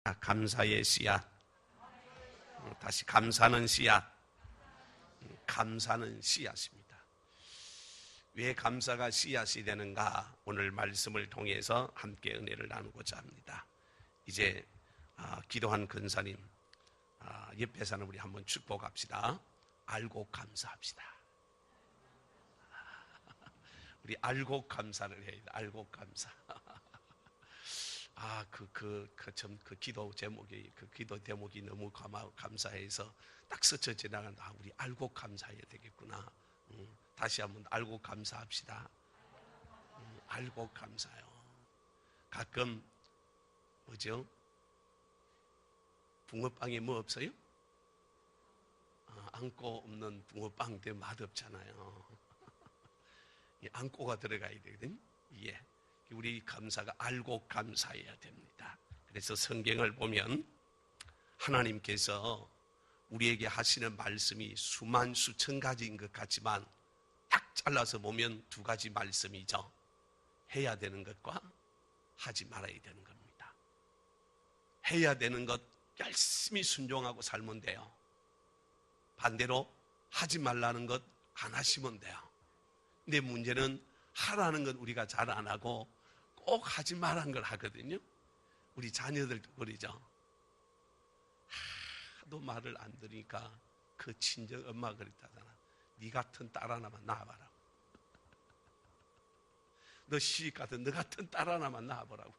감사의 씨앗. 다시 감사는 씨앗. 감사는 씨앗입니다. 왜 감사가 씨앗이 되는가? 오늘 말씀을 통해서 함께 은혜를 나누고자 합니다. 이제 기도한 근사님 옆에 사는 우리 한번 축복합시다. 알고 감사합시다. 우리 알고 감사를 해야 돼. 알고 감사. 그 기도 제목이 너무 감사해서 딱 스쳐 지나간다. 우리 알고 감사해야 되겠구나. 다시 한번 알고 감사합시다. 알고 감사요. 가끔 뭐죠? 붕어빵에 뭐 없어요? 안고 없는 붕어빵 되면 맛없잖아요. 안고가 들어가야 되거든요. 예. 우리 감사가 알고 감사해야 됩니다. 그래서 성경을 보면 하나님께서 우리에게 하시는 말씀이 수만 수천 가지인 것 같지만 딱 잘라서 보면 두 가지 말씀이죠. 해야 되는 것과 하지 말아야 되는 겁니다. 해야 되는 것 열심히 순종하고 살면 돼요. 반대로 하지 말라는 것 안 하시면 돼요. 근데 문제는 하라는 건 우리가 잘 안 하고 꼭 하지 말라는 걸 하거든요. 우리 자녀들도 그러죠. 하도 말을 안 들으니까 그 친정 엄마가 그랬다잖아. 네 같은 딸 하나만 낳아봐라. 너 시집 가든 너 같은 딸 하나만 낳아보라고.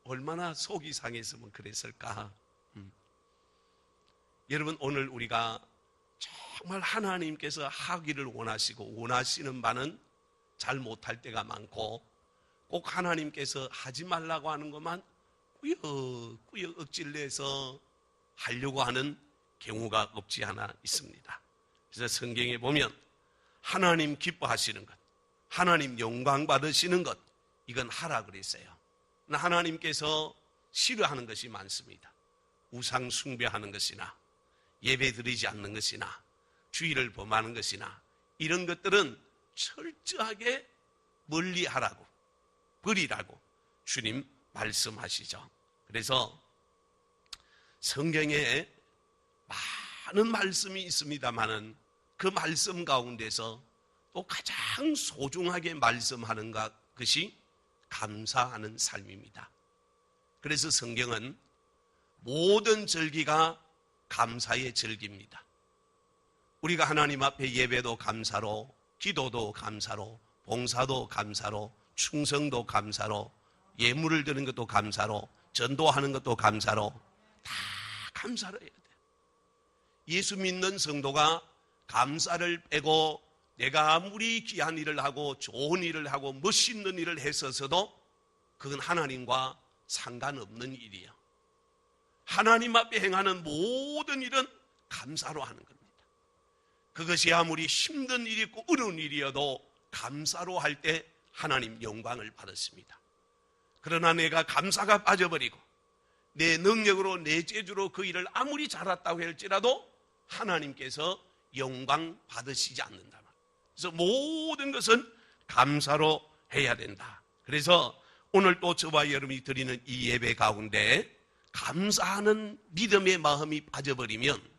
얼마나 속이 상했으면 그랬을까. 여러분, 오늘 우리가 정말 하나님께서 하기를 원하시고 원하시는 바는 잘 못할 때가 많고 꼭 하나님께서 하지 말라고 하는 것만 꾸역꾸역 억지를 내서 하려고 하는 경우가 없지 않아 있습니다. 그래서 성경에 보면 하나님 기뻐하시는 것, 하나님 영광 받으시는 것, 이건 하라 그랬어요. 하나님께서 싫어하는 것이 많습니다. 우상 숭배하는 것이나 예배 드리지 않는 것이나 주의를 범하는 것이나 이런 것들은 철저하게 멀리하라고, 버리라고 주님 말씀하시죠. 그래서 성경에 많은 말씀이 있습니다마는 그 말씀 가운데서 또 가장 소중하게 말씀하는 것이 감사하는 삶입니다. 그래서 성경은 모든 절기가 감사의 절기입니다. 우리가 하나님 앞에 예배도 감사로, 기도도 감사로, 봉사도 감사로, 충성도 감사로, 예물을 드는 것도 감사로, 전도하는 것도 감사로, 다 감사를 해야 돼요. 예수 믿는 성도가 감사를 빼고 내가 아무리 귀한 일을 하고 좋은 일을 하고 멋있는 일을 했었어도 그건 하나님과 상관없는 일이에요. 하나님 앞에 행하는 모든 일은 감사로 하는 겁니다. 그것이 아무리 힘든 일이 있고 어려운 일이어도 감사로 할 때 하나님 영광을 받았습니다. 그러나 내가 감사가 빠져버리고 내 능력으로 내 재주로 그 일을 아무리 잘했다고 할지라도 하나님께서 영광 받으시지 않는다. 그래서 모든 것은 감사로 해야 된다. 그래서 오늘 또 저와 여러분이 드리는 이 예배 가운데 감사하는 믿음의 마음이 빠져버리면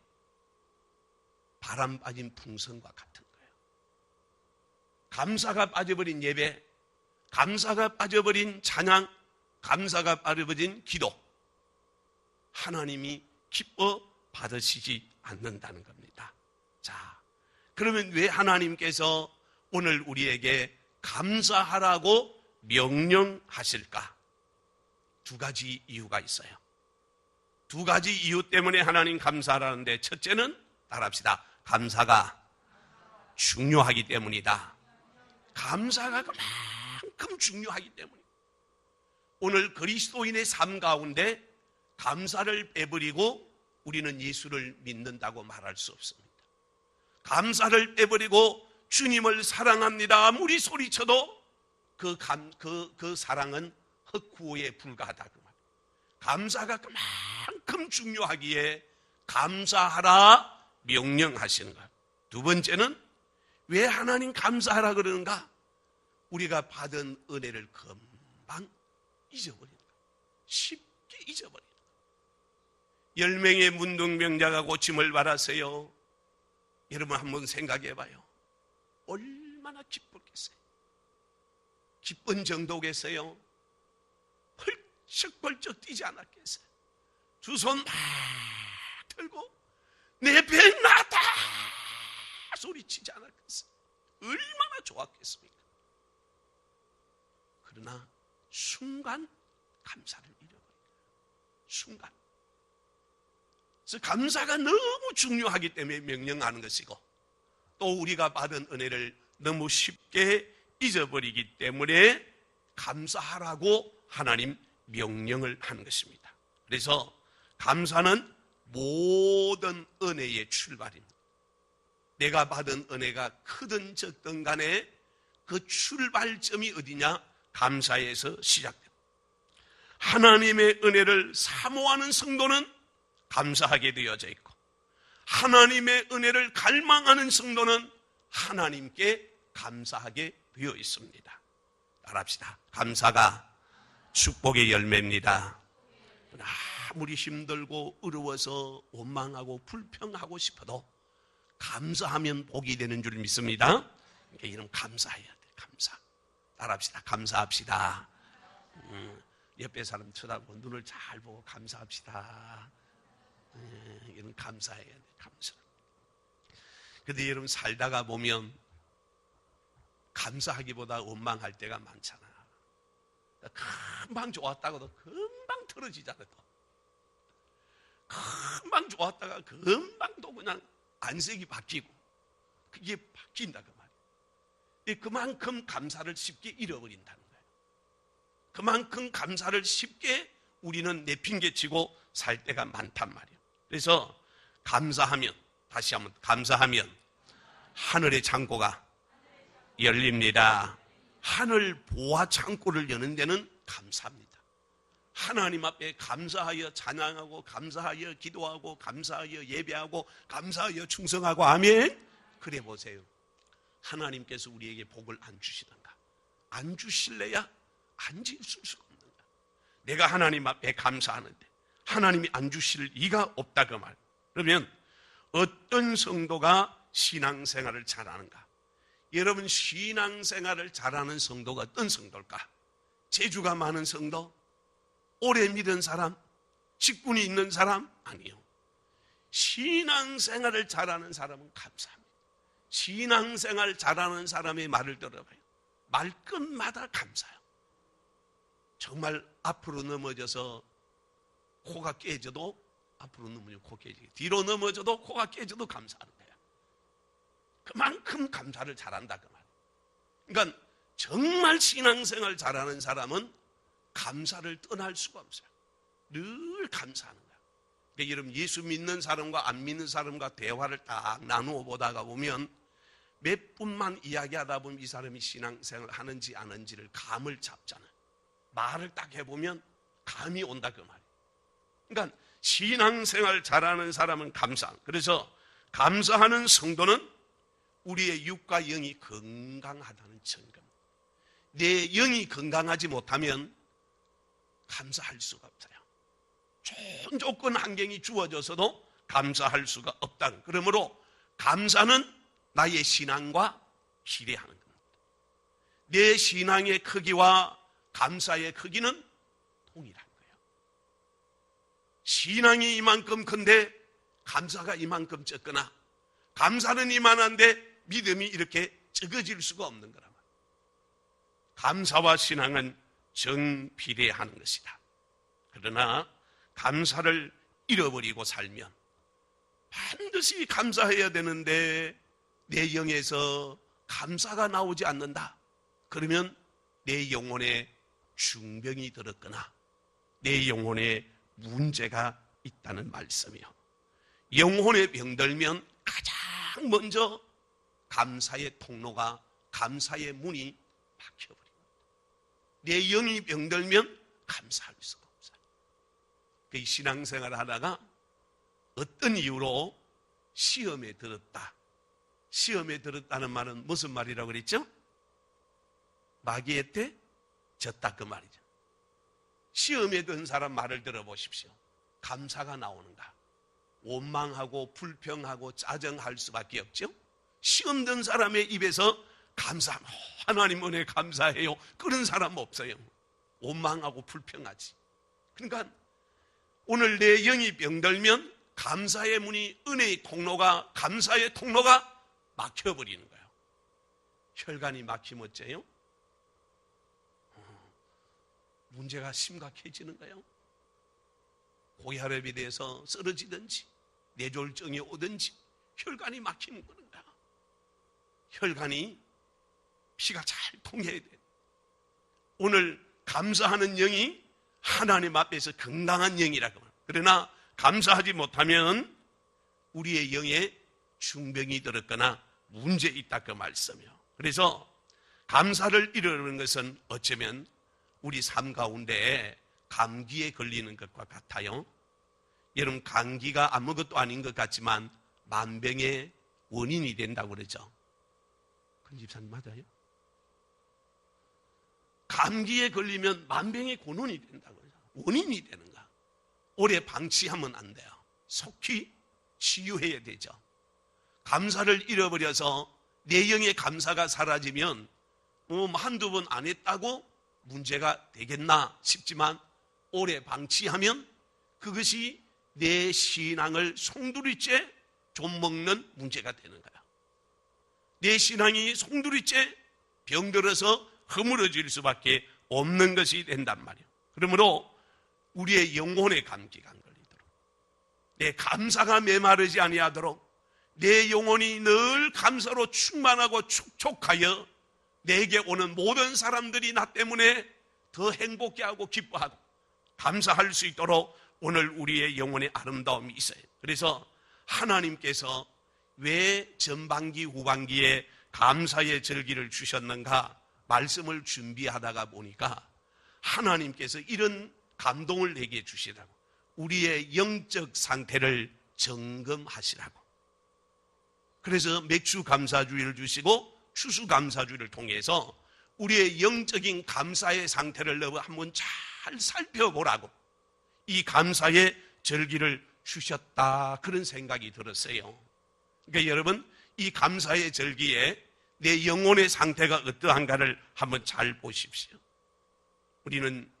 바람 빠진 풍선과 같은 거예요. 감사가 빠져버린 예배, 감사가 빠져버린 찬양, 감사가 빠져버린 기도, 하나님이 기뻐 받으시지 않는다는 겁니다. 자, 그러면 왜 하나님께서 오늘 우리에게 감사하라고 명령하실까? 두 가지 이유가 있어요. 두 가지 이유 때문에 하나님 감사하라는데, 첫째는 따라합시다. 감사가 중요하기 때문이다. 감사가 그만큼 중요하기 때문입니다. 오늘 그리스도인의 삶 가운데 감사를 빼버리고 우리는 예수를 믿는다고 말할 수 없습니다. 감사를 빼버리고 주님을 사랑합니다 아무리 소리쳐도 그 사랑은 헛구호에 불과하다. 감사가 그만큼 중요하기에 감사하라 명령하시는 것. 두 번째는 왜 하나님 감사하라 그러는가? 우리가 받은 은혜를 금방 잊어버린다. 쉽게 쉽게 잊어버리는 거예요. 10명의 문둥병자가 고침을 받았어요. 여러분 한번 생각해봐요. 얼마나 기뻤겠어요. 기쁜 정도겠어요. 펄쩍펄쩍 뛰지 않았겠어요. 두 손 막 들고 내 병 나았다 소리치지 않았겠어요. 얼마나 좋았겠습니까? 그러나 순간 감사를 잃어버려요. 순간. 그래서 감사가 너무 중요하기 때문에 명령하는 것이고, 또 우리가 받은 은혜를 너무 쉽게 잊어버리기 때문에 감사하라고 하나님 명령을 하는 것입니다. 그래서 감사는 모든 은혜의 출발입니다. 내가 받은 은혜가 크든 적든 간에 그 출발점이 어디냐? 감사에서 시작됩니다. 하나님의 은혜를 사모하는 성도는 감사하게 되어져 있고, 하나님의 은혜를 갈망하는 성도는 하나님께 감사하게 되어 있습니다. 따라합시다. 감사가 축복의 열매입니다. 아무리 힘들고 어려워서 원망하고 불평하고 싶어도 감사하면 복이 되는 줄 믿습니다. 그러니까 이런 감사해야 돼. 감사. 따라합시다. 감사합시다. 옆에 사람 쳐다보고 눈을 잘 보고 감사합시다. 이런 감사해야 돼. 감사. 근데 여러분 살다가 보면 감사하기보다 원망할 때가 많잖아. 금방 좋았다가도 금방 틀어지잖아. 금방 좋았다가 금방 또 그냥 안색이 바뀌고, 그게 바뀐다 그 말이에요. 그만큼 감사를 쉽게 잃어버린다는 거예요. 그만큼 감사를 쉽게 우리는 내팽개치고 살 때가 많단 말이에요. 그래서 감사하면, 다시 한번 감사하면 하늘의 창고가 열립니다. 하늘 보화 창고를 여는 데는 감사합니다. 하나님 앞에 감사하여 찬양하고, 감사하여 기도하고, 감사하여 예배하고, 감사하여 충성하고, 아멘. 그래 보세요. 하나님께서 우리에게 복을 안 주시던가? 안 주실래야 안 지을 수가 없는가? 내가 하나님 앞에 감사하는데 하나님이 안 주실 리가 없다 그 말. 그러면 어떤 성도가 신앙생활을 잘하는가? 여러분 신앙생활을 잘하는 성도가 어떤 성도일까? 재주가 많은 성도? 오래 믿은 사람? 직분이 있는 사람? 아니요. 신앙생활을 잘하는 사람은 감사합니다. 신앙생활 잘하는 사람의 말을 들어봐요. 말끝마다 감사해요. 정말 앞으로 넘어져서 코가 깨져도, 앞으로 넘어져 코 깨지게, 뒤로 넘어져도 코가 깨져도 감사하는 거예요. 그만큼 감사를 잘한다 그 말이에요. 그러니까 정말 신앙생활 잘하는 사람은 감사를 떠날 수가 없어요. 늘 감사하는 거예요. 그러니까 여러분 예수 믿는 사람과 안 믿는 사람과 대화를 딱 나누어 보다가 보면 몇 분만 이야기하다 보면 이 사람이 신앙생활을 하는지 안 하는지를 감을 잡잖아요. 말을 딱 해보면 감이 온다 그 말이에요. 그러니까 신앙생활 잘하는 사람은 감사. 그래서 감사하는 성도는 우리의 육과 영이 건강하다는 증거. 내 영이 건강하지 못하면 감사할 수가 없어요. 좋은 조건 환경이 주어져서도 감사할 수가 없다. 그러므로 감사는 나의 신앙과 비례하는 겁니다. 내 신앙의 크기와 감사의 크기는 동일한 거예요. 신앙이 이만큼 큰데 감사가 이만큼 적거나, 감사는 이만한데 믿음이 이렇게 적어질 수가 없는 거란 말이에요. 감사와 신앙은 정비례하는 것이다. 그러나 감사를 잃어버리고 살면, 반드시 감사해야 되는데 내 영에서 감사가 나오지 않는다. 그러면 내 영혼에 중병이 들었거나 내 영혼에 문제가 있다는 말씀이요. 영혼에 병들면 가장 먼저 감사의 통로가, 감사의 문이 막혀버립니다. 내 영이 병들면 감사할 수가 없어요. 그 신앙생활을 하다가 어떤 이유로 시험에 들었다. 시험에 들었다는 말은 무슨 말이라고 그랬죠? 마귀한테 졌다 그 말이죠. 시험에 든 사람 말을 들어보십시오. 감사가 나오는가? 원망하고 불평하고 짜증할 수밖에 없죠. 시험 든 사람의 입에서 감사, 하나님 은혜 감사해요, 그런 사람 없어요. 원망하고 불평하지. 그러니까 오늘 내 영이 병들면 감사의 문이, 은혜의 통로가, 감사의 통로가 막혀버리는 거예요. 혈관이 막히면 어째요? 문제가 심각해지는 거예요. 고혈압에 대해서 쓰러지든지 뇌졸중이 오든지 혈관이 막히는 거야. 혈관이 피가 잘 통해야 돼. 오늘 감사하는 영이 하나님 앞에서 건강한 영이라고 합니다. 그러나 감사하지 못하면 우리의 영에 중병이 들었거나 문제 있다 그 말씀이요. 그래서 감사를 잃어버리는 것은 어쩌면 우리 삶 가운데 감기에 걸리는 것과 같아요. 여러분, 감기가 아무것도 아닌 것 같지만 만병의 원인이 된다고 그러죠. 큰 집사님 맞아요? 감기에 걸리면 만병의 근원이 된다고 그러죠. 원인이 되는가? 오래 방치하면 안 돼요. 속히 치유해야 되죠. 감사를 잃어버려서 내 영의 감사가 사라지면 한두 번 안 했다고 문제가 되겠나 싶지만 오래 방치하면 그것이 내 신앙을 송두리째 좀먹는 문제가 되는 거야. 내 신앙이 송두리째 병들어서 허물어질 수밖에 없는 것이 된단 말이에요. 그러므로 우리의 영혼의 감기가 안 걸리도록, 내 감사가 메마르지 아니하도록 내 영혼이 늘 감사로 충만하고 축촉하여 내게 오는 모든 사람들이 나 때문에 더 행복해하고 기뻐하고 감사할 수 있도록 오늘 우리의 영혼의 아름다움이 있어요. 그래서 하나님께서 왜 전반기 후반기에 감사의 절기를 주셨는가 말씀을 준비하다가 보니까 하나님께서 이런 감동을 내게 주시라고, 우리의 영적 상태를 점검하시라고. 그래서 맥주 감사주의를 주시고 추수 감사주의를 통해서 우리의 영적인 감사의 상태를 한번 잘 살펴보라고 이 감사의 절기를 주셨다, 그런 생각이 들었어요. 그러니까 여러분, 이 감사의 절기에 내 영혼의 상태가 어떠한가를 한번 잘 보십시오. 우리는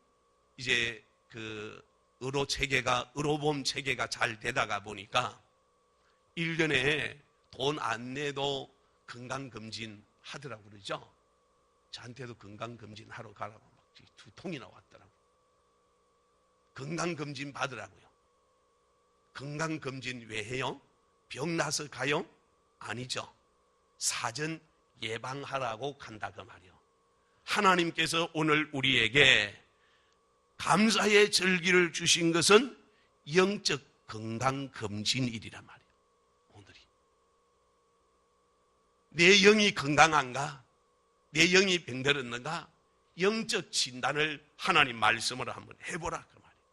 이제 의료보험 체계가 잘 되다가 보니까 1년에 돈 안 내도 건강검진 하더라고 그러죠. 저한테도 건강검진 하러 가라고 막 2통이나 왔더라고요. 건강검진 받으라고요. 건강검진 왜 해요? 병 나서 가요? 아니죠. 사전 예방하라고 간다 그 말이요. 하나님께서 오늘 우리에게 감사의 절기를 주신 것은 영적 건강검진일이란 말이에요. 오늘이 내 영이 건강한가? 내 영이 병들었는가? 영적 진단을 하나님 말씀으로 한번 해보라 그 말이에요.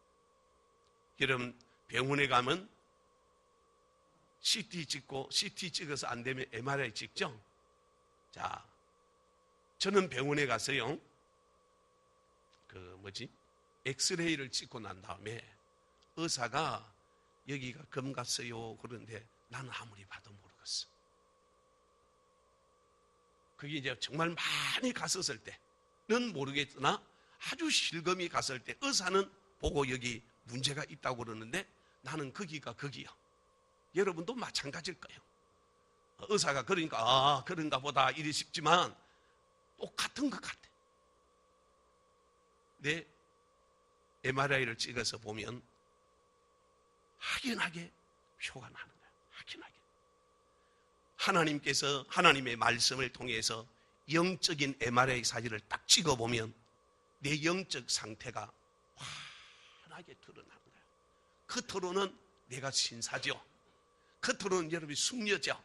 여러분, 병원에 가면 CT 찍어서 안 되면 MRI 찍죠? 자, 저는 병원에 가서요, 엑스레이를 찍고 난 다음에 의사가 여기가 검 갔어요 그러는데 나는 아무리 봐도 모르겠어. 그게 이제 정말 많이 갔었을 때는 모르겠으나 아주 실검이 갔을 때 의사는 보고 여기 문제가 있다고 그러는데 나는 거기가 거기요. 여러분도 마찬가지일 거예요. 의사가 그러니까 그런가 보다 이리 싶지만 똑같은 것 같아. 내 MRI를 찍어서 보면 확연하게 표가 나는 거예요. 확연하게. 하나님께서 하나님의 말씀을 통해서 영적인 MRI 사진을 딱 찍어보면 내 영적 상태가 환하게 드러나는 거예요. 겉으로는 내가 신사죠. 겉으로는 여러분이 숙녀죠.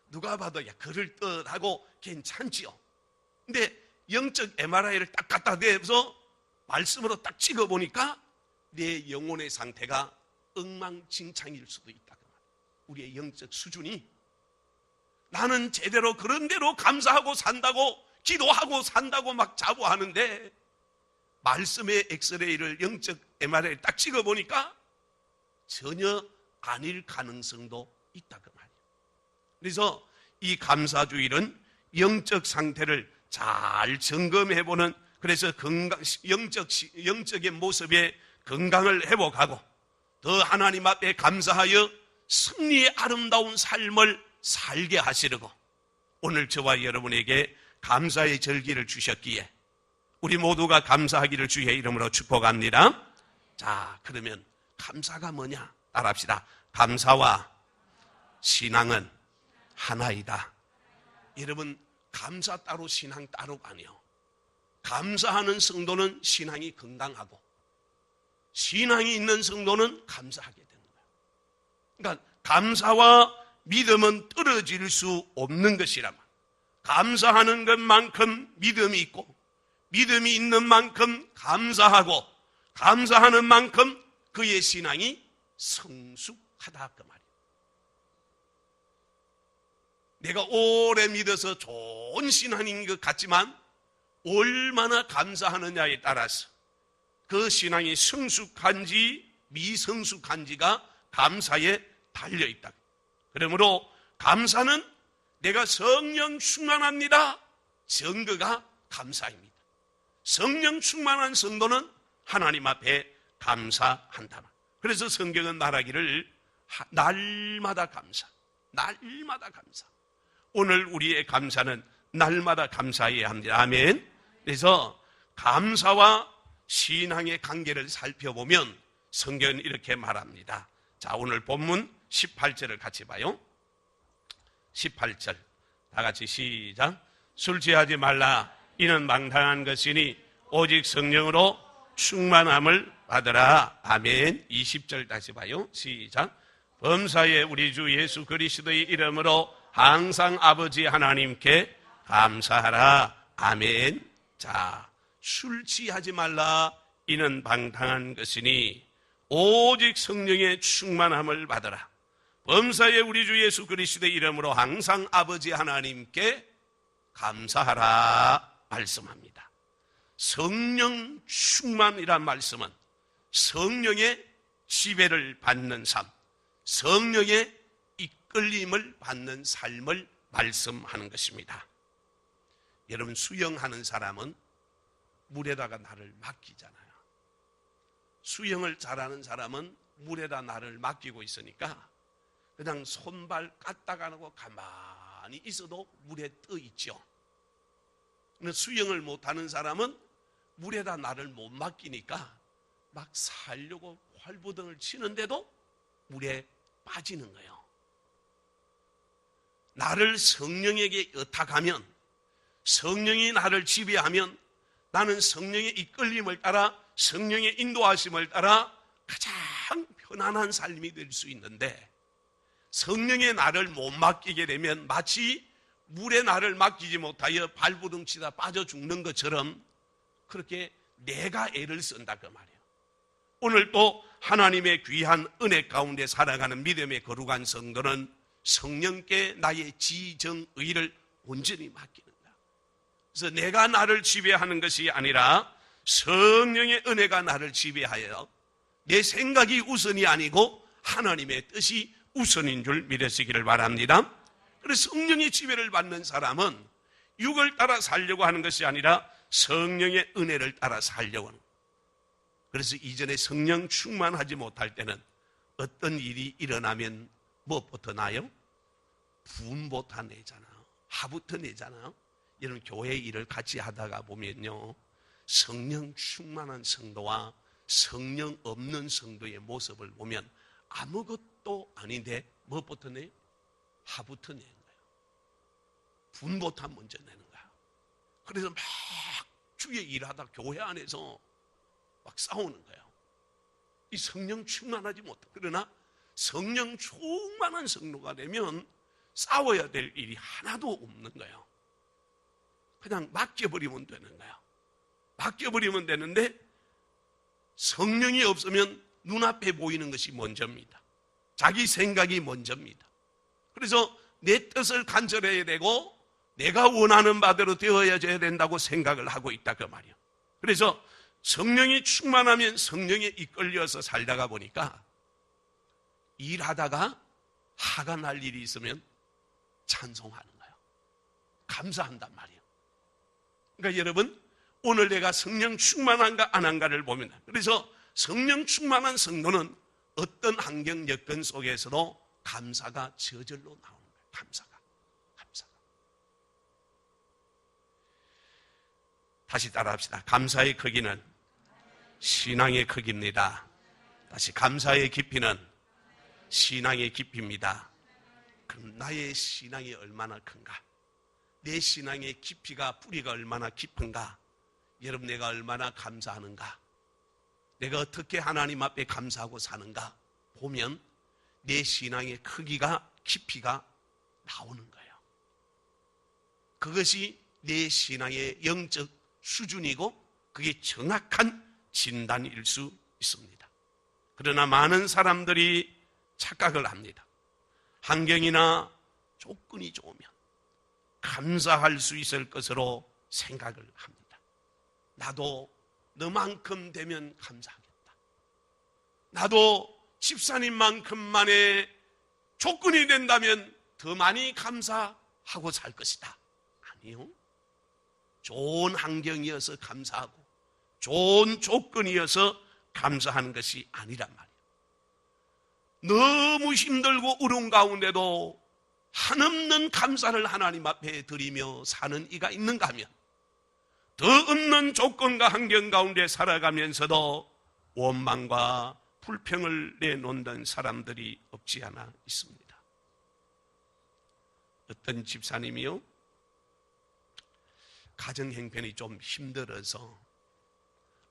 누가 봐도 그럴듯하고 괜찮지요. 근데 영적 MRI를 딱 갖다 대서 말씀으로 딱 찍어보니까 내 영혼의 상태가 엉망진창일 수도 있다. 우리의 영적 수준이, 나는 제대로 그런 대로 감사하고 산다고 기도하고 산다고 막 자부하는데 말씀의 엑스레이를 영적 MRI를 딱 찍어보니까 전혀 아닐 가능성도 있다 그 말이에요. 그래서 이 감사주일은 영적 상태를 잘 점검해보는, 그래서 영적의 모습의 건강을 회복하고 더 하나님 앞에 감사하여 승리의 아름다운 삶을 살게 하시려고 오늘 저와 여러분에게 감사의 절기를 주셨기에 우리 모두가 감사하기를 주의 이름으로 축복합니다. 자, 그러면 감사가 뭐냐? 따라합시다. 감사와 신앙은 하나이다. 여러분, 감사 따로 신앙 따로가 아니요. 감사하는 성도는 신앙이 건강하고 신앙이 있는 성도는 감사하게 되는 거예요. 그러니까 감사와 믿음은 떨어질 수 없는 것이란 말이에요. 감사하는 것만큼 믿음이 있고 믿음이 있는 만큼 감사하고 감사하는 만큼 그의 신앙이 성숙하다 그 말이에요. 내가 오래 믿어서 좋은 신앙인 것 같지만 얼마나 감사하느냐에 따라서 그 신앙이 성숙한지 미성숙한지가 감사에 달려있다. 그러므로 감사는 내가 성령 충만합니다. 증거가 감사입니다. 성령 충만한 성도는 하나님 앞에 감사한다. 그래서 성경은 말하기를 날마다 감사, 날마다 감사. 오늘 우리의 감사는 날마다 감사해야 합니다. 아멘. 그래서 감사와 신앙의 관계를 살펴보면 성경은 이렇게 말합니다. 자, 오늘 본문 18절을 같이 봐요. 18절 다 같이 시작. 술 취하지 말라. 이는 망당한 것이니 오직 성령으로 충만함을 받으라. 아멘. 20절 다시 봐요. 시작. 범사에 우리 주 예수 그리스도의 이름으로 항상 아버지 하나님께 감사하라. 아멘. 자, 술 취하지 말라. 이는 방탕한 것이니 오직 성령의 충만함을 받으라. 범사에 우리 주 예수 그리스도의 이름으로 항상 아버지 하나님께 감사하라 말씀합니다. 성령 충만이란 말씀은 성령의 지배를 받는 삶, 성령의 이끌림을 받는 삶을 말씀하는 것입니다. 여러분, 수영하는 사람은 물에다가 나를 맡기잖아요. 수영을 잘하는 사람은 물에다 나를 맡기고 있으니까 그냥 손발 까딱 안 하고 가만히 있어도 물에 떠 있죠. 근데 수영을 못하는 사람은 물에다 나를 못 맡기니까 막 살려고 활부등을 치는데도 물에 빠지는 거예요. 나를 성령에게 의탁하면, 성령이 나를 지배하면 나는 성령의 이끌림을 따라, 성령의 인도하심을 따라 가장 편안한 삶이 될 수 있는데, 성령의 나를 못 맡기게 되면 마치 물에 나를 맡기지 못하여 발부둥 치다 빠져 죽는 것처럼 그렇게 내가 애를 쓴다 그 말이에요. 오늘 또 하나님의 귀한 은혜 가운데 살아가는 믿음의 거룩한 성도는 성령께 나의 지정의를 온전히 맡기는 거야. 그래서 내가 나를 지배하는 것이 아니라 성령의 은혜가 나를 지배하여 내 생각이 우선이 아니고 하나님의 뜻이 우선인 줄 믿으시기를 바랍니다. 그래서 성령의 지배를 받는 사람은 육을 따라 살려고 하는 것이 아니라 성령의 은혜를 따라 살려고 하는 거예요. 그래서 이전에 성령 충만하지 못할 때는 어떤 일이 일어나면 무엇부터 나요? 분부터 내잖아요. 화부터 내잖아요. 이런 교회 일을 같이 하다가 보면요, 성령 충만한 성도와 성령 없는 성도의 모습을 보면 아무것도 아닌데 무엇부터 내? 화부터 내는 거예요. 분부터 먼저 내는 거야. 그래서 막 주의 일하다 교회 안에서 막 싸우는 거예요. 이 성령 충만하지 못하고. 그러나 성령 충만한 성도가 되면 싸워야 될 일이 하나도 없는 거예요. 그냥 맡겨버리면 되는 거예요. 맡겨버리면 되는데 성령이 없으면 눈앞에 보이는 것이 먼저입니다. 자기 생각이 먼저입니다. 그래서 내 뜻을 간절해야 되고 내가 원하는 바대로 되어야 된다고 생각을 하고 있다 그 말이에요. 그래서 성령이 충만하면 성령에 이끌려서 살다가 보니까 일하다가 화가 날 일이 있으면 찬송하는 거예요. 감사한단 말이에요. 그러니까 여러분, 오늘 내가 성령 충만한가 안 한가를 보면, 그래서 성령 충만한 성도는 어떤 환경 여건 속에서도 감사가 저절로 나오는 거예요. 감사가. 다시 따라합시다. 감사의 크기는 신앙의 크기입니다. 다시, 감사의 깊이는 신앙의 깊이입니다. 그럼 나의 신앙이 얼마나 큰가? 내 신앙의 깊이가, 뿌리가 얼마나 깊은가? 여러분, 내가 얼마나 감사하는가? 내가 어떻게 하나님 앞에 감사하고 사는가? 보면 내 신앙의 크기가, 깊이가 나오는 거예요. 그것이 내 신앙의 영적 수준이고 그게 정확한 진단일 수 있습니다. 그러나 많은 사람들이 착각을 합니다. 환경이나 조건이 좋으면 감사할 수 있을 것으로 생각을 합니다. 나도 너만큼 되면 감사하겠다. 나도 집사님만큼만의 조건이 된다면 더 많이 감사하고 살 것이다. 아니요. 좋은 환경이어서 감사하고 좋은 조건이어서 감사하는 것이 아니란 말이에요. 너무 힘들고 어려운 가운데도 한없는 감사를 하나님 앞에 드리며 사는 이가 있는가 하면, 더 없는 조건과 환경 가운데 살아가면서도 원망과 불평을 내놓는 사람들이 없지 않아 있습니다. 어떤 집사님이요, 가정 형편이 좀 힘들어서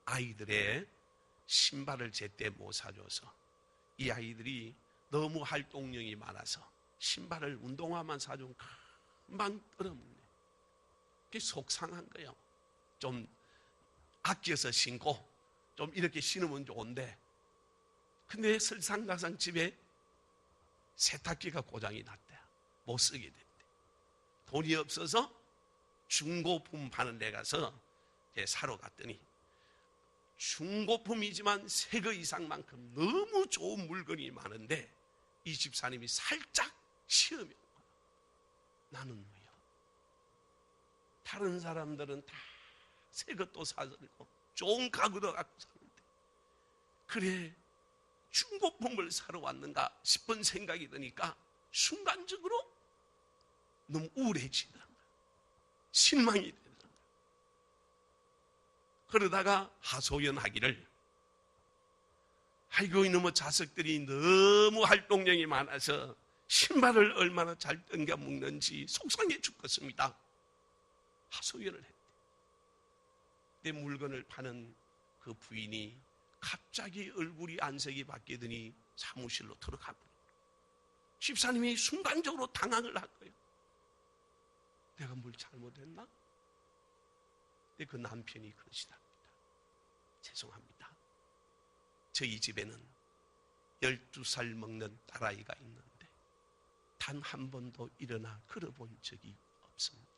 아이들의 신발을 제때 못 사줘서 이 아이들이 너무 활동량이 많아서 신발을, 운동화만 사주면 금방 떨어먹네. 그게 속상한 거예요. 좀 아껴서 신고 좀 이렇게 신으면 좋은데, 근데 설상가상 집에 세탁기가 고장이 났대. 못 쓰게 됐대. 돈이 없어서 중고품 파는 데 가서 사러 갔더니, 중고품이지만 새 거 이상만큼 너무 좋은 물건이 많은데 이 집사님이 살짝 시험이 온 거야. 나는 뭐야? 다른 사람들은 다 새 것도 사고 좋은 가구도 갖고 사는데 그래 중고품을 사러 왔는가 싶은 생각이 드니까 순간적으로 너무 우울해지더라고요. 실망이 되더라고요. 그러다가 하소연하기를, 아이고 이놈의 자식들이 너무 활동량이 많아서 신발을 얼마나 잘 땡겨 먹는지 속상해 죽겠습니다. 하소연을 했대. 내 물건을 파는 그 부인이 갑자기 얼굴이 안색이 바뀌더니 사무실로 들어가 버려요. 집사님이 순간적으로 당황을 한 거예요. 내가 뭘 잘못했나? 근데 그 남편이 그러시답니다. 죄송합니다. 저희 집에는 12살 먹는 딸아이가 있는데 단 한 번도 일어나 걸어본 적이 없습니다.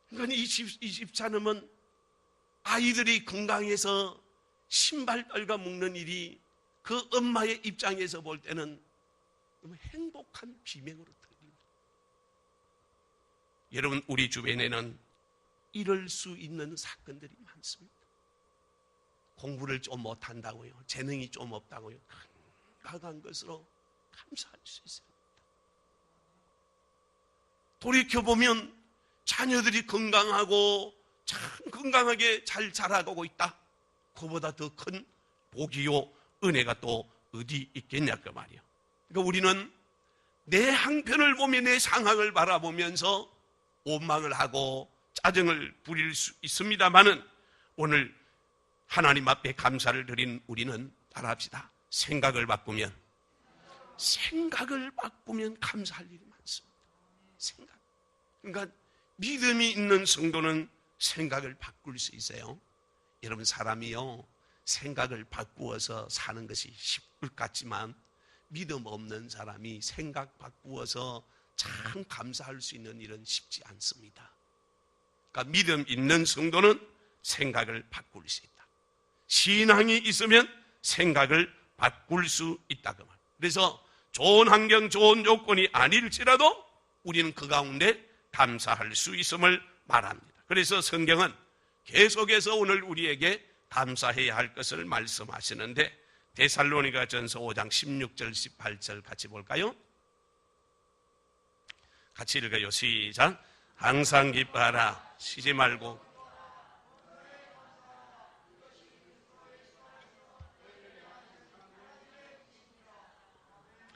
그러니까 이 집사람은 아이들이 건강해서 신발 떨가 먹는 일이 그 엄마의 입장에서 볼 때는 너무 행복한 비명으로 들립니다. 여러분, 우리 주변에는 이럴 수 있는 사건들이 많습니다. 공부를 좀 못한다고요, 재능이 좀 없다고요, 강한 것으로 감사할 수 있어야 합니다. 돌이켜보면 자녀들이 건강하고 참 건강하게 잘 자라가고 있다. 그보다 더 큰 복이요 은혜가 또 어디 있겠냐 그 말이에요. 그러니까 우리는 내 형편을 보며 내 상황을 바라보면서 원망을 하고 짜증을 부릴 수 있습니다만은, 오늘 하나님 앞에 감사를 드린 우리는 따라합시다. 생각을 바꾸면 감사할 일이 많습니다. 생각. 그러니까 믿음이 있는 성도는 생각을 바꿀 수 있어요. 여러분, 사람이요 생각을 바꾸어서 사는 것이 쉽을 것 같지만 믿음 없는 사람이 생각 바꾸어서 참 감사할 수 있는 일은 쉽지 않습니다. 그러니까 믿음 있는 성도는 생각을 바꿀 수 있다. 신앙이 있으면 생각을 바꿀 수 있다 그 말. 그래서 좋은 환경, 좋은 조건이 아닐지라도 우리는 그 가운데 감사할 수 있음을 말합니다. 그래서 성경은 계속해서 오늘 우리에게 감사해야 할 것을 말씀하시는데 데살로니가전서 5장 16절 18절 같이 볼까요? 같이 읽어요. 시작. 항상 기뻐하라. 쉬지 말고.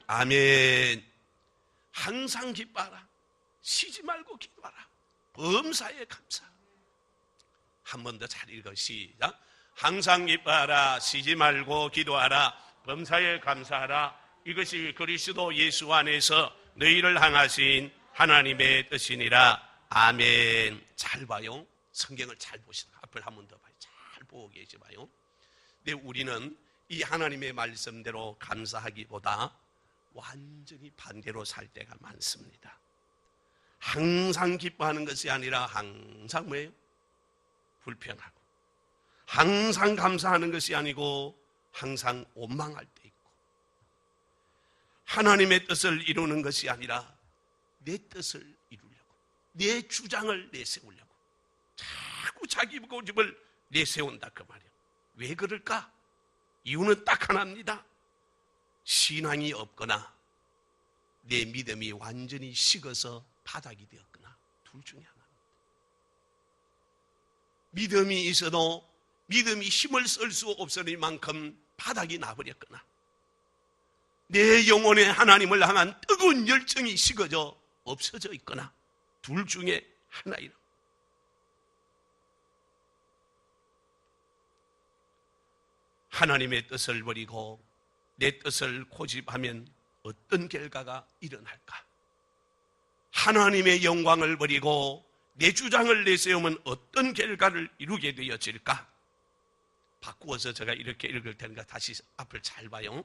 아멘. 항상 기뻐하라. 쉬지 말고 기도하라. 범사에 감사. 한 번 더 잘 읽어. 시작. 항상 기뻐하라. 쉬지 말고 기도하라. 범사에 감사하라. 이것이 그리스도 예수 안에서 너희를 향하신 하나님의 뜻이니라. 아멘. 잘 봐요. 성경을 잘 보시다. 앞을 한 번 더 봐요. 잘 보고 계시 봐요. 근데 우리는 이 하나님의 말씀대로 감사하기보다 완전히 반대로 살 때가 많습니다. 항상 기뻐하는 것이 아니라 항상 뭐예요? 불평하고, 항상 감사하는 것이 아니고 항상 원망할 때 있고, 하나님의 뜻을 이루는 것이 아니라 내 뜻을 이루려고, 내 주장을 내세우려고 자꾸 자기 고집을 내세운다 그 말이에요. 왜 그럴까? 이유는 딱 하나입니다. 신앙이 없거나 내 믿음이 완전히 식어서 바닥이 되었거나, 둘 중에 하나입니다. 믿음이 있어도 믿음이 힘을 쓸 수 없을 만큼 바닥이 나버렸거나, 내 영혼에 하나님을 향한 뜨거운 열정이 식어져 없어져 있거나, 둘 중에 하나이라. 하나님의 뜻을 버리고 내 뜻을 고집하면 어떤 결과가 일어날까? 하나님의 영광을 버리고 내 주장을 내세우면 어떤 결과를 이루게 되어질까? 바꾸어서 제가 이렇게 읽을 테니까 다시 앞을 잘 봐요.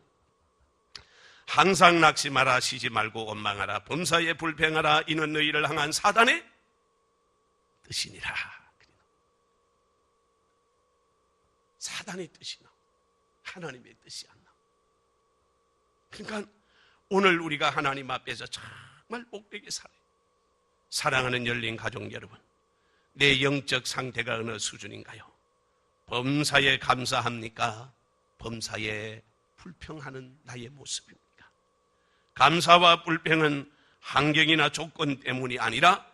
항상 낙심하라. 쉬지 말고 원망하라. 범사에 불평하라. 이는 너희를 향한 사단의 뜻이니라. 사단의 뜻이 나, 하나님의 뜻이 안 나. 그러니까 오늘 우리가 하나님 앞에서 정말 복되게 살아요. 사랑하는 열린 가족 여러분, 내 영적 상태가 어느 수준인가요? 범사에 감사합니까? 범사에 불평하는 나의 모습입니까? 감사와 불평은 환경이나 조건 때문이 아니라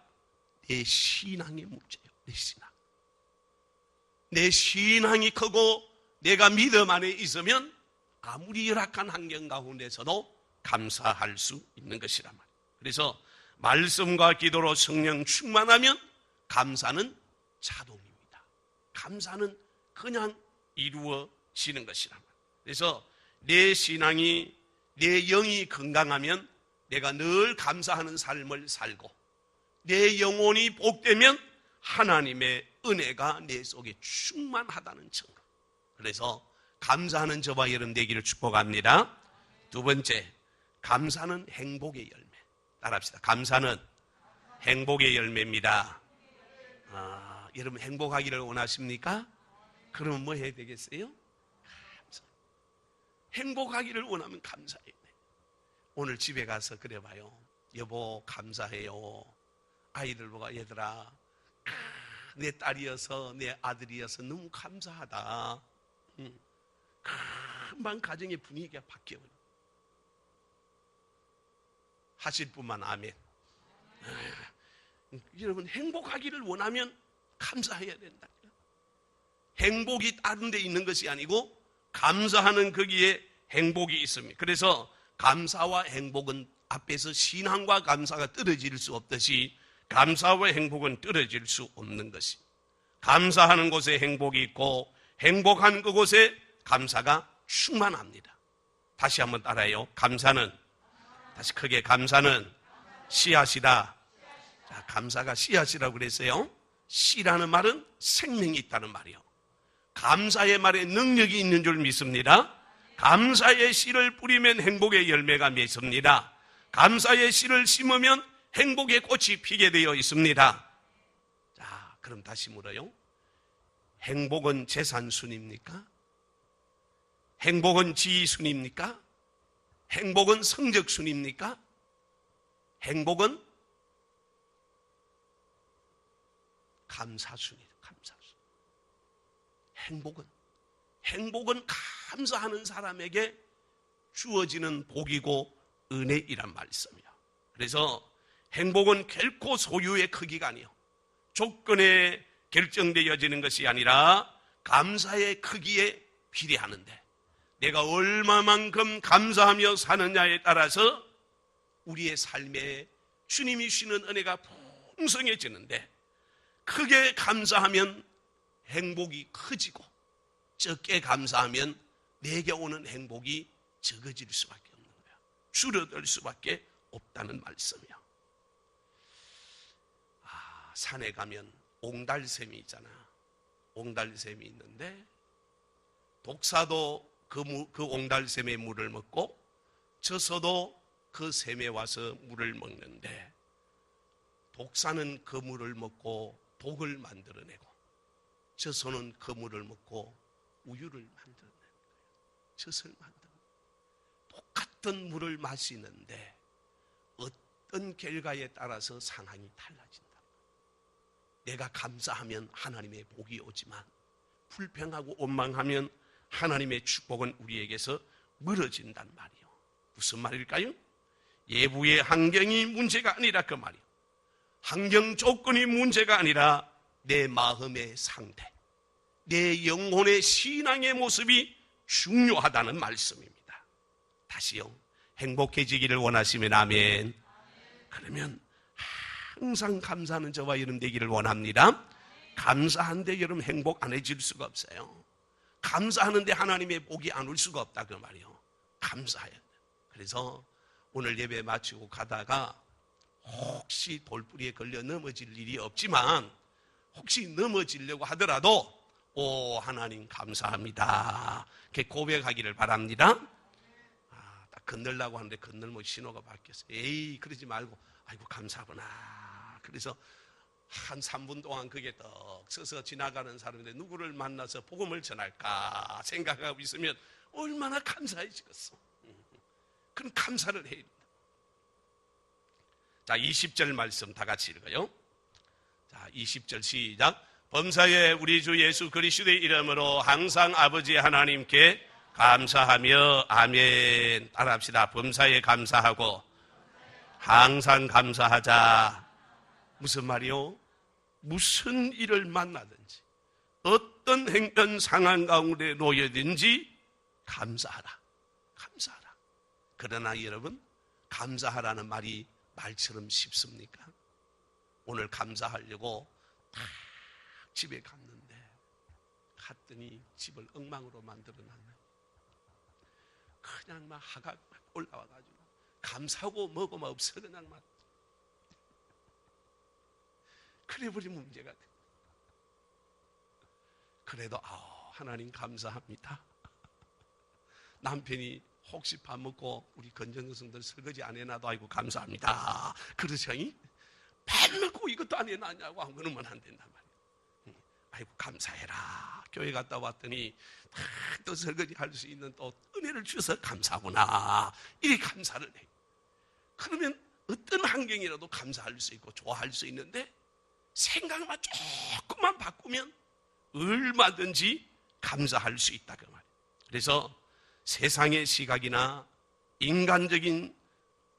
내 신앙의 문제예요. 내 신앙. 내 신앙이 크고 내가 믿음 안에 있으면 아무리 열악한 환경 가운데서도 감사할 수 있는 것이란 말이에요. 그래서 말씀과 기도로 성령 충만하면 감사는 자동입니다. 감사는 그냥 이루어지는 것이란 말이에요. 그래서 내 신앙이, 내 영이 건강하면 내가 늘 감사하는 삶을 살고, 내 영혼이 복되면 하나님의 은혜가 내 속에 충만하다는 증거. 그래서 감사하는 저와 여러분 되기를 축복합니다. 두 번째, 감사는 행복의 열매. 따라합시다. 감사는 행복의 열매입니다. 여러분 행복하기를 원하십니까? 그러면 뭐 해야 되겠어요? 감사. 행복하기를 원하면 감사해야 돼. 오늘 집에 가서 그래봐요. 여보 감사해요. 아이들 보고 얘들아, 내 딸이어서 내 아들이어서 너무 감사하다. 금방 가정의 분위기가 바뀌어요. 하실 분만 아멘. 여러분 행복하기를 원하면 감사해야 된다. 행복이 다른 데 있는 것이 아니고 감사하는 거기에 행복이 있습니다. 그래서 감사와 행복은 앞에서 신앙과 감사가 떨어질 수 없듯이 감사와 행복은 떨어질 수 없는 것이, 감사하는 곳에 행복이 있고 행복한 그곳에 감사가 충만합니다. 다시 한번 따라해요. 감사는, 다시 크게, 감사는 씨앗이다. 자, 감사가 씨앗이라고 그랬어요. 씨라는 말은 생명이 있다는 말이요. 감사의 말에 능력이 있는 줄 믿습니다. 감사의 씨를 뿌리면 행복의 열매가 맺습니다. 감사의 씨를 심으면 행복의 꽃이 피게 되어 있습니다. 자, 그럼 다시 물어요. 행복은 재산순입니까? 행복은 지위순입니까? 행복은 성적순입니까? 행복은 감사순이에요. 감사순. 행복은 감사하는 사람에게 주어지는 복이고 은혜이란 말씀이에요. 그래서 행복은 결코 소유의 크기가 아니요, 조건에 결정되어지는 것이 아니라 감사의 크기에 비례하는데, 내가 얼마만큼 감사하며 사느냐에 따라서 우리의 삶에 주님이 주시는 은혜가 풍성해지는데, 크게 감사하면 행복이 커지고 적게 감사하면 내게 오는 행복이 적어질 수밖에 없는 거야. 줄어들 수밖에 없다는 말씀이야. 산에 가면 옹달샘이 있잖아. 옹달샘이 있는데 독사도 그 옹달샘의 물을 먹고 젖소도 그 샘에 와서 물을 먹는데, 독사는 그 물을 먹고 독을 만들어내고 젖소는 그 물을 먹고 우유를 만들어내는 거예요. 젖을 만들어내는 거예요. 똑같은 물을 마시는데 어떤 결과에 따라서 상황이 달라진다. 내가 감사하면 하나님의 복이 오지만 불평하고 원망하면 하나님의 축복은 우리에게서 멀어진단 말이에요. 무슨 말일까요? 예부의 환경이 문제가 아니라 그 말이에요. 환경 조건이 문제가 아니라 내 마음의 상태, 내 영혼의 신앙의 모습이 중요하다는 말씀입니다. 다시요, 행복해지기를 원하시면 아멘. 그러면 항상 감사하는 저와 여러분 되기를 원합니다. 감사한데 여러분 행복 안 해질 수가 없어요. 감사하는데 하나님의 복이 안 올 수가 없다 그 말이에요. 감사해야 돼요. 그래서 오늘 예배 마치고 가다가 혹시 돌뿌리에 걸려 넘어질 일이 없지만 혹시 넘어지려고 하더라도 오 하나님 감사합니다, 이렇게 고백하기를 바랍니다. 딱 건널라고 하는데 건널면 신호가 바뀌었어요. 에이 그러지 말고 아이고 감사하구나. 그래서 한 3분 동안 그게 떡 서서 지나가는 사람인데 누구를 만나서 복음을 전할까 생각하고 있으면 얼마나 감사해지겠어. 그럼 감사를 해야 된다. 자, 20절 말씀 다 같이 읽어요. 자, 20절 시작. 범사에 우리 주 예수 그리스도의 이름으로 항상 아버지 하나님께 감사하며 아멘. 따라합시다. 범사에 감사하고 항상 감사하자. 무슨 말이요? 무슨 일을 만나든지 어떤 행편 상황 가운데 놓여든지 감사하라. 감사하라. 그러나 여러분, 감사하라는 말이 말처럼 쉽습니까? 오늘 감사하려고 딱 집에 갔더니 집을 엉망으로 만들어놨네. 그냥 막 하가 막 올라와가지고 감사하고 뭐고 막 없어. 그냥 막 그래버리면 문제가 돼. 그래도 하나님 감사합니다. 남편이 혹시 밥 먹고 우리 건전여성들 설거지 안 해놔도 아이고 감사합니다 그러죠. 밥 먹고 이것도 안 해놨냐고 안 그러면 안 된단 말이에요. 아이고 감사해라. 교회 갔다 왔더니 또 설거지 할 수 있는 또 은혜를 주셔서 감사구나, 이렇게 감사를 해. 그러면 어떤 환경이라도 감사할 수 있고 좋아할 수 있는데 생각만 조금만 바꾸면 얼마든지 감사할 수 있다 그 말이에요. 그래서 세상의 시각이나 인간적인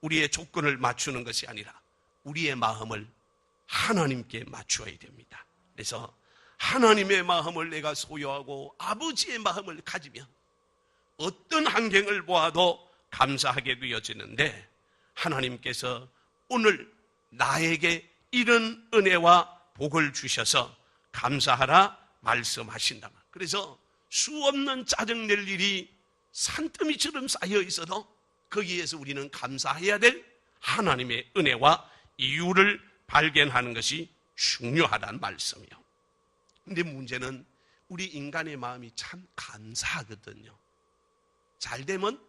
우리의 조건을 맞추는 것이 아니라 우리의 마음을 하나님께 맞추어야 됩니다. 그래서 하나님의 마음을 내가 소유하고 아버지의 마음을 가지면 어떤 환경을 보아도 감사하게 되어지는데, 하나님께서 오늘 나에게 이런 은혜와 복을 주셔서 감사하라 말씀하신다. 그래서 수없는 짜증낼 일이 산더미처럼 쌓여 있어도 거기에서 우리는 감사해야 될 하나님의 은혜와 이유를 발견하는 것이 중요하다는 말씀이에요. 근데 문제는 우리 인간의 마음이 참 감사하거든요. 잘 되면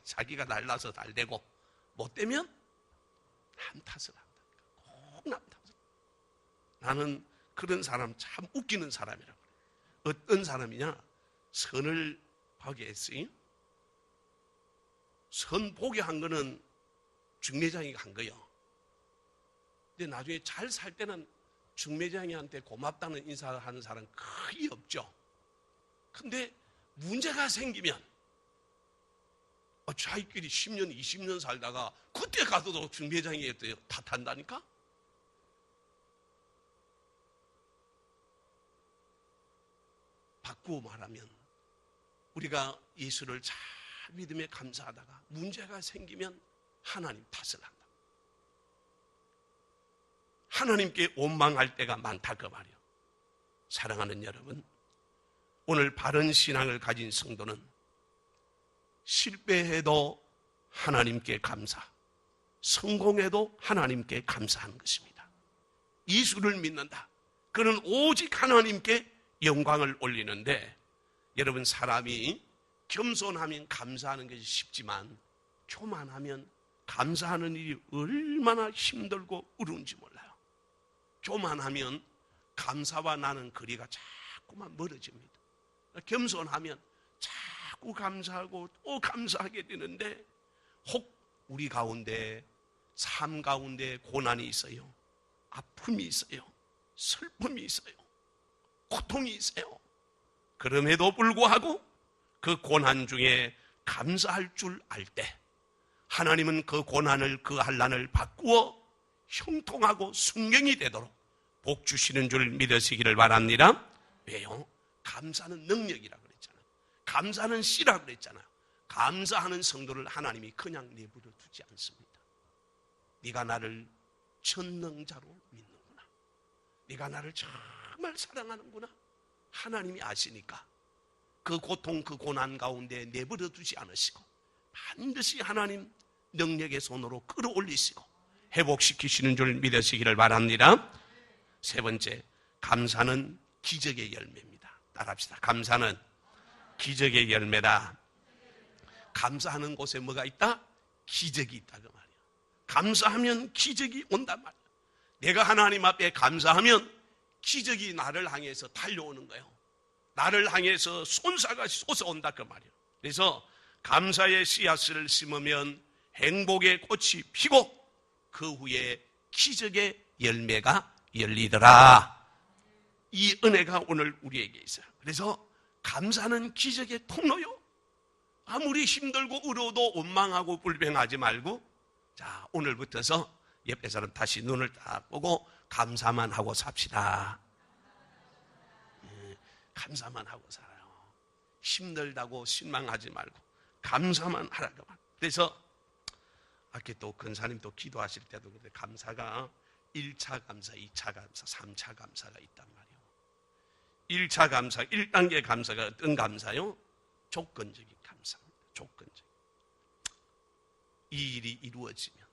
자기가 날라서 잘 되고, 못 되면 남 탓을 한다니까. 꼭 남 탓을. 나는 그런 사람 참 웃기는 사람이라고 그래. 어떤 사람이냐? 선을 보게 했어요. 선 보게 한 거는 중매장이 한 거예요. 근데 나중에 잘 살 때는 중매장이한테 고맙다는 인사를 하는 사람은 거의 없죠. 근데 문제가 생기면 자기끼리 10년, 20년 살다가 그때 가서도 중매장이 탓한다니까? 바꾸어 말하면 우리가 예수를 잘 믿음에 감사하다가 문제가 생기면 하나님 탓을 한다. 하나님께 원망할 때가 많다 그 말이에요. 사랑하는 여러분, 오늘 바른 신앙을 가진 성도는 실패해도 하나님께 감사, 성공해도 하나님께 감사하는 것입니다. 예수를 믿는다. 그는 오직 하나님께 영광을 올리는데, 여러분, 사람이 겸손하면 감사하는 것이 쉽지만 교만하면 감사하는 일이 얼마나 힘들고 어려운지 몰라요. 교만하면 감사와 나는 거리가 자꾸만 멀어집니다. 겸손하면 자꾸 감사하고 또 감사하게 되는데, 혹 우리 가운데 삶 가운데 고난이 있어요. 아픔이 있어요. 슬픔이 있어요. 고통이 있어요. 그럼에도 불구하고 그 고난 중에 감사할 줄 알 때 하나님은 그 고난을, 그 환난을 바꾸어 형통하고 순경이 되도록 복 주시는 줄 믿으시기를 바랍니다. 왜요? 감사는 능력이라고 그랬잖아요. 감사는 씨라고 그랬잖아요. 감사하는 성도를 하나님이 그냥 내버려 두지 않습니다. 네가 나를 전능자로 믿는구나. 네가 나를 정말 사랑하는구나. 하나님이 아시니까 그 고통, 그 고난 가운데 내버려 두지 않으시고 반드시 하나님 능력의 손으로 끌어올리시고 회복시키시는 줄 믿으시기를 바랍니다. 세 번째, 감사는 기적의 열매입니다. 따라합시다. 감사는 기적의 열매다. 감사하는 곳에 뭐가 있다? 기적이 있다 그 말이야. 감사하면 기적이 온단 말이야. 내가 하나님 앞에 감사하면 기적이 나를 향해서 달려오는 거예요. 나를 향해서 쏜사가 솟아온다 그 말이에요. 그래서 감사의 씨앗을 심으면 행복의 꽃이 피고 그 후에 기적의 열매가 열리더라. 이 은혜가 오늘 우리에게 있어요. 그래서 감사는 기적의 통로요. 아무리 힘들고 어려워도 원망하고 불평하지 말고, 자, 오늘부터서 옆에 사람 다시 눈을 딱 보고 감사만 하고 삽시다. 감사만 하고 살아요. 힘들다고 실망하지 말고 감사만 하라고. 그래서 아까 또 근사님 또 기도하실 때도 그런데 감사가 1차 감사, 2차 감사, 3차 감사가 있단 말이에요. 1차 감사, 1단계 감사가 어떤 감사요? 조건적인 감사입니다. 조건적인. 이 일이 이루어지면,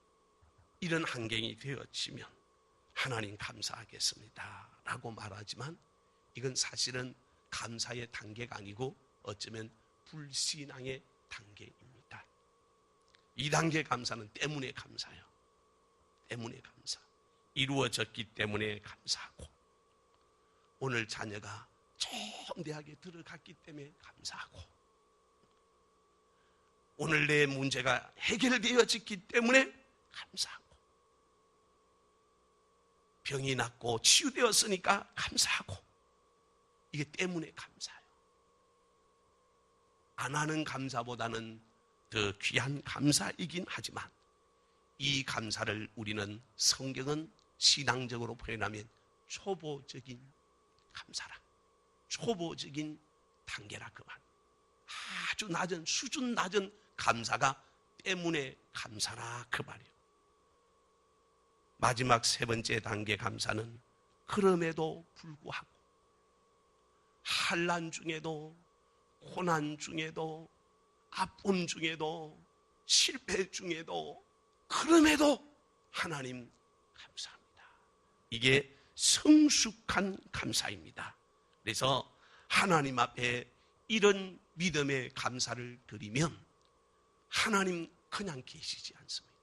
이런 환경이 되어지면 하나님 감사하겠습니다 라고 말하지만 이건 사실은 감사의 단계가 아니고 어쩌면 불신앙의 단계입니다. 2단계 감사는 때문에 감사예요. 때문에 감사. 이루어졌기 때문에 감사하고, 오늘 자녀가 좋은 대학에 들어갔기 때문에 감사하고, 오늘 내 문제가 해결되어졌기 때문에 감사하고, 병이 낫고 치유되었으니까 감사하고, 이게 때문에 감사해요. 안 하는 감사보다는 더 귀한 감사이긴 하지만 이 감사를 우리는, 성경은 신앙적으로 표현하면 초보적인 감사라. 초보적인 단계라 그 말. 아주 낮은, 수준 낮은 감사가 때문에 감사라 그 말이에요. 마지막 세 번째 단계 감사는 그럼에도 불구하고, 환난 중에도, 고난 중에도, 아픔 중에도, 실패 중에도, 그럼에도 하나님 감사합니다. 이게 성숙한 감사입니다. 그래서 하나님 앞에 이런 믿음의 감사를 드리면 하나님 그냥 계시지 않습니다.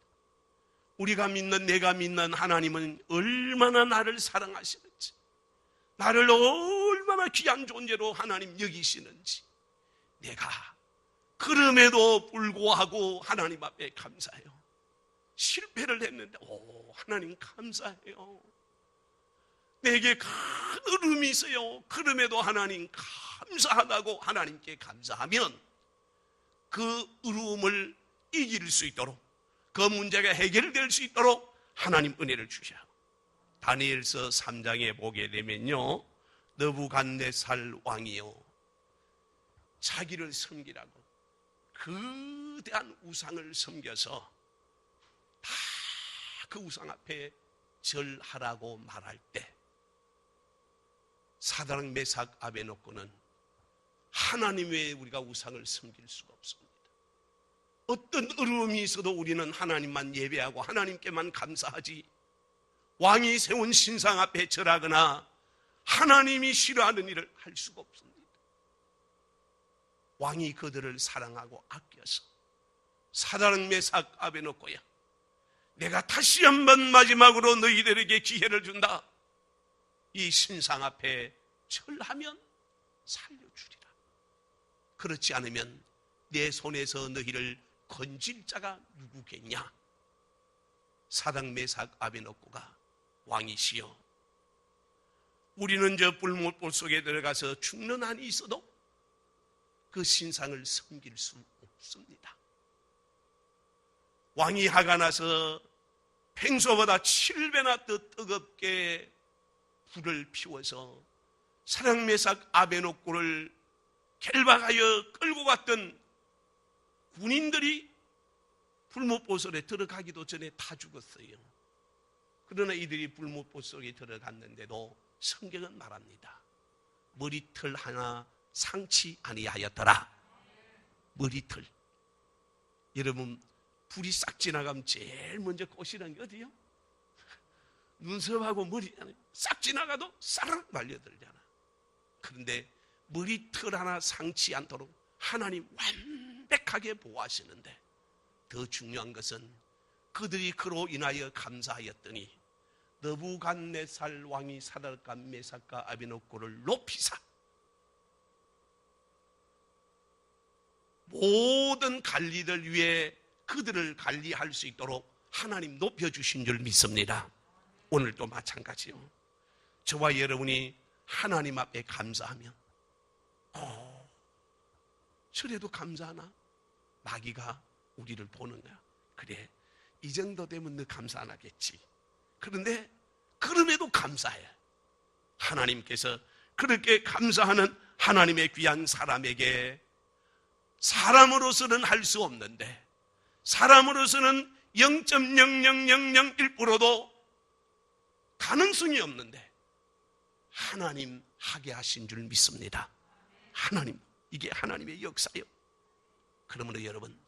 우리가 믿는, 내가 믿는 하나님은 얼마나 나를 사랑하시는지, 나를 얼마나 귀한 존재로 하나님 여기시는지, 내가 그럼에도 불구하고 하나님 앞에 감사해요. 실패를 했는데 하나님 감사해요. 내게 큰 어려움이 있어요. 그럼에도 하나님 감사하다고 하나님께 감사하면 그 어려움을 이길 수 있도록, 그 문제가 해결될 수 있도록 하나님 은혜를 주셔요. 다니엘서 3장에 보게 되면요, 느부갓네살 왕이요, 자기를 섬기라고 거대한 우상을 섬겨서 다 그 우상 앞에 절하라고 말할 때 사드락 메삭 아베노고는 하나님 외에 우리가 우상을 섬길 수가 없습니다. 어떤 어려움이 있어도 우리는 하나님만 예배하고 하나님께만 감사하지, 왕이 세운 신상 앞에 절하거나 하나님이 싫어하는 일을 할 수가 없습니다. 왕이 그들을 사랑하고 아껴서 사드락 메삭 아베노고야, 내가 다시 한번 마지막으로 너희들에게 기회를 준다. 이 신상 앞에 절하면 살려주리라. 그렇지 않으면 내 손에서 너희를 건질 자가 누구겠냐. 사드락 메삭 아베노고가 왕이시여, 우리는 저 불못불 속에 들어가서 죽는 한이 있어도 그 신상을 섬길 수 없습니다. 왕이 화가 나서 평소보다 7배나 더 뜨겁게 불을 피워서 사드락 메삭 아베노고를 결박하여 끌고 갔던 군인들이 불못보솔에 들어가기도 전에 다 죽었어요. 그러나 이들이 불못보 속에 들어갔는데도 성경은 말합니다. 머리털 하나 상치 아니하였더라. 머리털. 여러분, 불이 싹 지나가면 제일 먼저 꽃이라는 게 어디요? 눈썹하고 머리 싹 지나가도 싹 말려들잖아. 그런데 머리털 하나 상치 않도록 하나님 완벽하게 보호하시는데, 더 중요한 것은 그들이 그로 인하여 감사하였더니 느부갓네살 왕이 사드락과 메삭과 아베노고를 높이사 모든 관리들 위해 그들을 관리할 수 있도록 하나님 높여주신 줄 믿습니다. 오늘도 마찬가지요. 저와 여러분이 하나님 앞에 감사하면 저래도 감사하나? 마귀가 우리를 보는 거야. 그래, 이 정도 되면 너 감사 안 하겠지. 그런데 그럼에도 감사해. 하나님께서 그렇게 감사하는 하나님의 귀한 사람에게 사람으로서는 할 수 없는데, 사람으로서는 0.0001%도 가능성이 없는데 하나님 하게 하신 줄 믿습니다. 하나님, 이게 하나님의 역사요. 그러므로 여러분,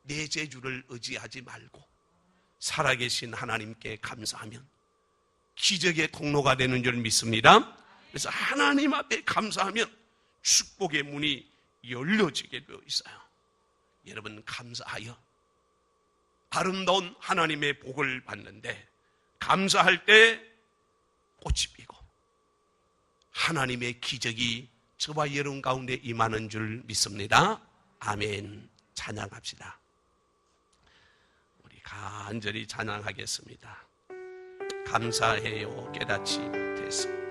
내 재주를 의지하지 말고 살아계신 하나님께 감사하면 기적의 통로가 되는 줄 믿습니다. 그래서 하나님 앞에 감사하면 축복의 문이 열려지게 되어 있어요. 여러분, 감사하여 아름다운 하나님의 복을 받는데, 감사할 때 꽃이 피고 하나님의 기적이 저와 여러분 가운데 임하는 줄 믿습니다. 아멘. 찬양합시다. 우리 간절히 찬양하겠습니다. 감사해요, 깨닫지 못해서.